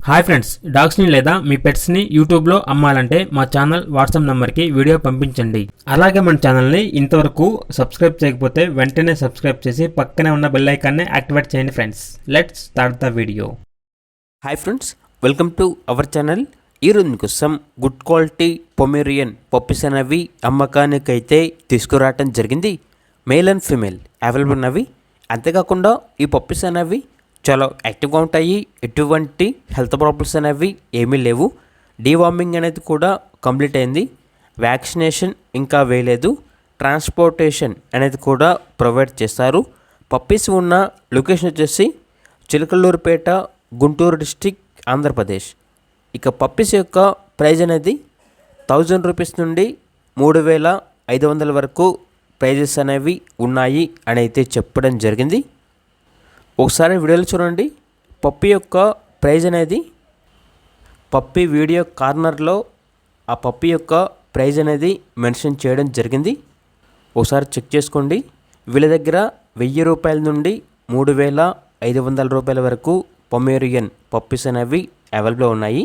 Hi friends, డాగ్స్ని లేదా మీ పెట్స్ని యూట్యూబ్లో అమ్మాలంటే మా ఛానల్ వాట్సాప్ నెంబర్కి వీడియో పంపించండి. అలాగే మన ఛానల్ని ఇంతవరకు సబ్స్క్రైబ్ చేయకపోతే వెంటనే సబ్స్క్రైబ్ చేసి పక్కనే ఉన్న బెల్ ఐకాన్ని యాక్టివేట్ చేయండి friends. Let's start the video. Hi friends, welcome to our channel. ఈరోజు మీకోసం గుడ్ క్వాలిటీ పొమేరియన్ పప్పీస్ అనేవి అమ్మకానికైతే తీసుకురావటం జరిగింది. మేల్ అండ్ ఫీమేల్ అవైలబుల్ ఉన్నవి. అంతేకాకుండా ఈ పప్పీస్ అనేవి చాలా యాక్టివ్గా ఉంటాయి. ఎటువంటి హెల్త్ ప్రాబ్లమ్స్ అనేవి ఏమీ లేవు. డీవార్మింగ్ అనేది కూడా కంప్లీట్ అయింది. వ్యాక్సినేషన్ ఇంకా వేయలేదు. ట్రాన్స్పోర్టేషన్ అనేది కూడా ప్రొవైడ్ చేస్తారు. పప్పీస్ ఉన్న లొకేషన్ వచ్చేసి చిలకలూరుపేట, గుంటూరు డిస్టిక్, ఆంధ్రప్రదేశ్. ఇక పప్పీస్ యొక్క ప్రైజ్ అనేది 1000 రూపీస్ నుండి 3500 వరకు ప్రైజెస్ అనేవి ఉన్నాయి అని అయితే చెప్పడం జరిగింది. ఒకసారి వీడియోలో చూడండి. పప్పీ యొక్క ప్రైజ్ అనేది పప్పీ వీడియో కార్నర్లో ఆ పప్పీ యొక్క ప్రైజ్ అనేది మెన్షన్ చేయడం జరిగింది. ఒకసారి చెక్ చేసుకోండి. వీళ్ళ దగ్గర 1000 రూపాయల నుండి 3500 రూపాయల వరకు పొమేరియన్ పప్పీస్ అనేవి అవైలబుల్ ఉన్నాయి.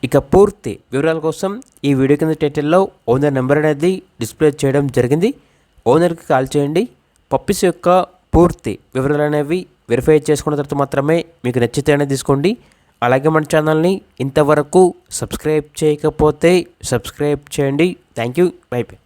ఇక పూర్తి వివరాల కోసం ఈ వీడియో కింద టైటిల్లో ఓనర్ నెంబర్ అనేది డిస్ప్లే చేయడం జరిగింది. ఓనర్కి కాల్ చేయండి. పప్పీస్ యొక్క పూర్తి వివరాలు అనేవి వెరిఫై చేసుకున్న తర్వాత మాత్రమే మీకు నచ్చితేనే తీసుకోండి. అలాగే మన ఛానల్ని ఇంతవరకు సబ్స్క్రైబ్ చేయకపోతే సబ్స్క్రైబ్ చేయండి. Thank you. By by.